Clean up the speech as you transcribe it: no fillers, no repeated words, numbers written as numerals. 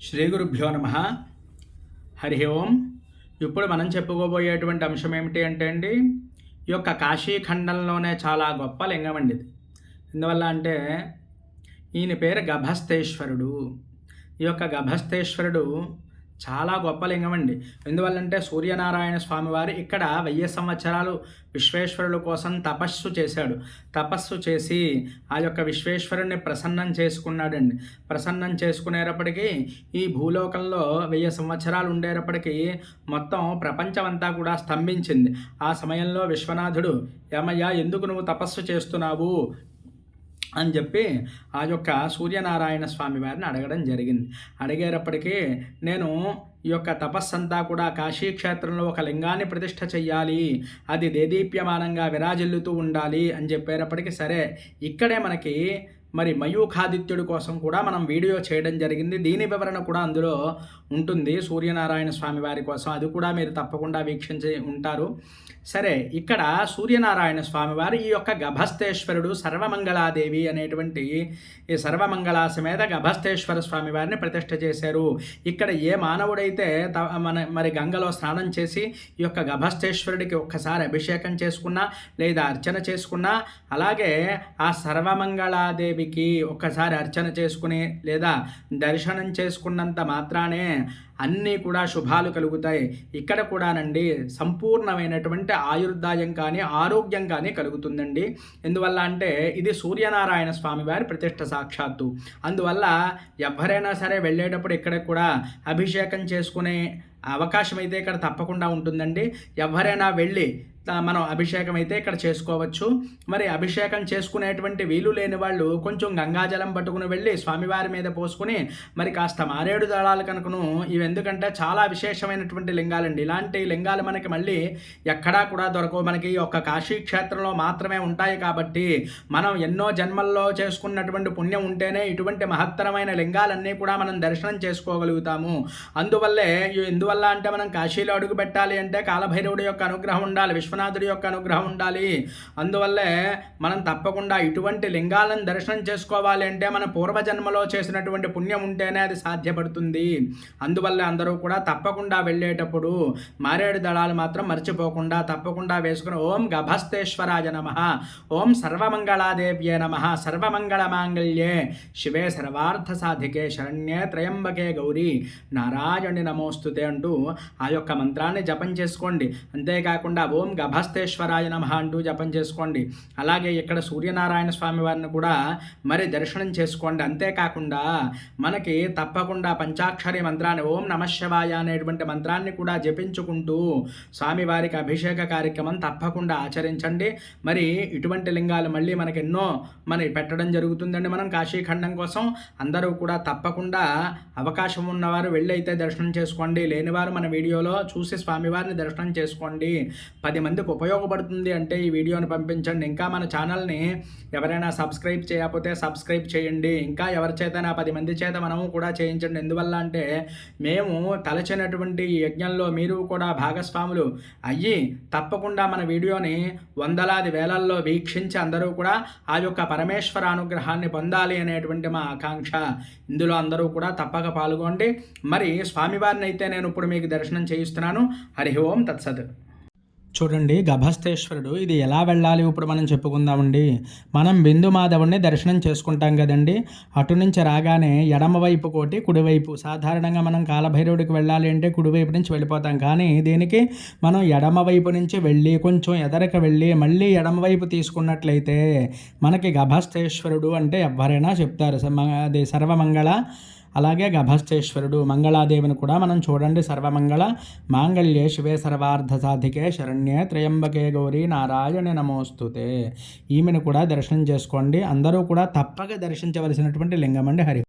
శ్రీ గురుభ్యో నమ. హరి ఓం. ఇప్పుడు మనం చెప్పుకోబోయేటువంటి అంశం ఏమిటి అంటే అండి, ఈ యొక్క కాశీఖండంలోనే చాలా గొప్ప లింగం అండి ఇది. ఎందువల్ల అంటే ఈయన పేరు గభస్తేశ్వరుడు. ఈ యొక్క గభస్తేశ్వరుడు చాలా గొప్ప లింగం అండి. ఎందువల్లంటే సూర్యనారాయణ స్వామివారు ఇక్కడ 1000 సంవత్సరాలు విశ్వేశ్వరుడు కోసం తపస్సు చేశాడు. తపస్సు చేసి ఆ యొక్క విశ్వేశ్వరుణ్ణి ప్రసన్నం చేసుకున్నాడండి. ప్రసన్నం చేసుకునేటప్పటికీ ఈ భూలోకంలో 1000 సంవత్సరాలు ఉండేటప్పటికీ మొత్తం ప్రపంచం అంతా కూడా స్తంభించింది. ఆ సమయంలో విశ్వనాథుడు, ఏమయ్యా ఎందుకు నువ్వు తపస్సు చేస్తున్నావు అని చెప్పి ఆ యొక్క సూర్యనారాయణ స్వామి వారిని అడగడం జరిగింది. అడిగేటప్పటికీ నేను ఈ యొక్క తపస్సంతా కూడా కాశీక్షేత్రంలో ఒక లింగాన్ని ప్రతిష్ఠ చెయ్యాలి, అది దేదీప్యమానంగా విరాజిల్లుతూ ఉండాలి అని చెప్పేటప్పటికీ సరే ఇక్కడే మనకి మరి మయూఖాదిత్యుడి కోసం కూడా మనం వీడియో చేయడం జరిగింది. దీని వివరణ కూడా అందులో ఉంటుంది సూర్యనారాయణ స్వామి వారి కోసం. అది కూడా మీరు తప్పకుండా వీక్షించి ఉంటారు. సరే, ఇక్కడ సూర్యనారాయణ స్వామి వారు ఈ యొక్క గభస్తేశ్వరుడు సర్వమంగళాదేవి అనేటువంటి ఈ సర్వమంగళా సమేత గభస్తేశ్వర స్వామి వారిని ప్రతిష్ఠ చేశారు. ఇక్కడ ఏ మానవుడైతే మరి గంగలో స్నానం చేసి ఈ యొక్క గభస్తేశ్వరుడికి ఒక్కసారి అభిషేకం చేసుకున్నా లేదా అర్చన చేసుకున్నా, అలాగే ఆ సర్వమంగళాదేవికి ఒక్కసారి అర్చన చేసుకుని లేదా దర్శనం చేసుకున్నంత మాత్రానే అన్నీ కూడా శుభాలు కలుగుతాయి. ఇక్కడ కూడానండి సంపూర్ణమైనటువంటి ఆయుర్దాయం కానీ ఆరోగ్యం కానీ కలుగుతుందండి. ఎందువల్ల అంటే ఇది సూర్యనారాయణ స్వామి వారి ప్రతిష్ఠ సాక్షాత్తు. అందువల్ల ఎవరైనా సరే వెళ్ళేటప్పుడు ఇక్కడ కూడా అభిషేకం చేసుకునే అవకాశం అయితే ఇక్కడ తప్పకుండా ఉంటుందండి. ఎవరైనా వెళ్ళి మనం అభిషేకం అయితే ఇక్కడ చేసుకోవచ్చు. మరి అభిషేకం చేసుకునేటువంటి వీలు లేని వాళ్ళు కొంచెం గంగాజలం పట్టుకుని వెళ్ళి స్వామివారి మీద పోసుకుని మరి కాస్త మారేడు దళాలు కనుకను, ఇవి ఎందుకంటే చాలా విశేషమైనటువంటి లింగాలండి. ఇలాంటి లింగాలు మనకి మళ్ళీ ఎక్కడా కూడా దొరకవు. మనకి ఒక కాశీ క్షేత్రంలో మాత్రమే ఉంటాయి. కాబట్టి మనం ఎన్నో జన్మల్లో చేసుకున్నటువంటి పుణ్యం ఉంటేనే ఇటువంటి మహత్తరమైన లింగాలన్నీ కూడా మనం దర్శనం చేసుకోగలుగుతాము. ఎందువల్ల అంటే మనం కాశీలో అడుగు పెట్టాలి అంటే కాలభైరవుడి యొక్క అనుగ్రహం ఉండాలి, విశ్వనాథుడి యొక్క అనుగ్రహం ఉండాలి. అందువల్లే మనం తప్పకుండా ఇటువంటి లింగాలను దర్శనం చేసుకోవాలి అంటే మన పూర్వజన్మలో చేసినటువంటి పుణ్యం ఉంటేనే అది సాధ్యపడుతుంది. అందువల్ల అందరూ కూడా తప్పకుండా వెళ్ళేటప్పుడు మారేడు దళాలు మాత్రం మర్చిపోకుండా తప్పకుండా వేసుకుని ఓం గభస్తేశ్వరాయ నమః, ఓం సర్వమంగళాదేవ్యే నమః, సర్వమంగళమాంగళ్యే శివే సర్వార్థ సాధికే శరణ్యే త్రయంబకే గౌరీ నారాయణి నమోస్తుతే అంటూ ఆ యొక్క మంత్రాన్ని జపం చేసుకోండి. అంతేకాకుండా ఓం గభస్తేశ్వరాయ నమః అంటూ జపం చేసుకోండి. అలాగే ఇక్కడ సూర్యనారాయణ స్వామి వారిని కూడా మరి దర్శనం చేసుకోండి. అంతేకాకుండా మనకి తప్పకుండా పంచాక్షరి మంత్రాన్ని ఓం నమఃశివాయ అనేటువంటి మంత్రాన్ని కూడా జపించుకుంటూ స్వామివారికి అభిషేక కార్యక్రమం తప్పకుండా ఆచరించండి. మరి ఇటువంటి లింగాలు మళ్ళీ మనకి ఎన్నో పెట్టడం జరుగుతుందండి. మనం కాశీఖండం కోసం అందరూ కూడా తప్పకుండా అవకాశం ఉన్నవారు వెళ్ళి అయితే దర్శనం చేసుకోండి. లేనివారు మన వీడియోలో చూసి స్వామివారిని దర్శనం చేసుకోండి. 10 మందికి ఉపయోగపడుతుంది అంటే ఈ వీడియోని పంపించండి. ఇంకా మన ఛానల్ని ఎవరైనా సబ్స్క్రైబ్ చేయకపోతే సబ్స్క్రైబ్ చేయండి. ఇంకా ఎవరి చేత 10 మంది చేత మనము కూడా చేయించండి. ఎందువల్ల అంటే మేము తలచినటువంటి యజ్ఞంలో మీరు కూడా భాగస్వాములు అయ్యి తప్పకుండా మన వీడియోని వందలాది వేలల్లో వీక్షించి అందరూ కూడా ఆ యొక్క పరమేశ్వర అనుగ్రహాన్ని పొందాలి అనేటువంటి మా ఆకాంక్ష. ఇందులో అందరూ కూడా తప్పక పాల్గొండి. మరి స్వామివారిని అయితే నేను ఇప్పుడు మీకు దర్శనం చేయిస్తున్నాను. హరి ఓం తత్సత్. చూడండి, గభస్తేశ్వరుడు ఇది ఎలా వెళ్ళాలి ఇప్పుడు మనం చెప్పుకుందామండి. మనం బిందు మాధవుడిని దర్శనం చేసుకుంటాం కదండి. అటు నుంచి రాగానే ఎడమవైపు కోటి, కుడివైపు. సాధారణంగా మనం కాలభైరవుడికి వెళ్ళాలి అంటే కుడివైపు నుంచి వెళ్ళిపోతాం. కానీ దీనికి మనం ఎడమవైపు నుంచి వెళ్ళి కొంచెం ఎదరికి వెళ్ళి మళ్ళీ ఎడమవైపు తీసుకున్నట్లయితే మనకి గభస్తేశ్వరుడు అంటే ఎవరైనా చెప్తారు. అది సర్వమంగళ. అలాగే గభస్తేశ్వరుడు మంగళాదేవిని కూడా మనం చూడండి. సర్వమంగళ మాంగళ్యే శివే సర్వార్థ సాధికే శరణ్యే త్రయంబకే గౌరీ నారాయణి నమోస్తుతే. ఈమెను కూడా దర్శనం చేసుకోండి. అందరూ కూడా తప్పక దర్శించవలసినటువంటి లింగం అండి. హరి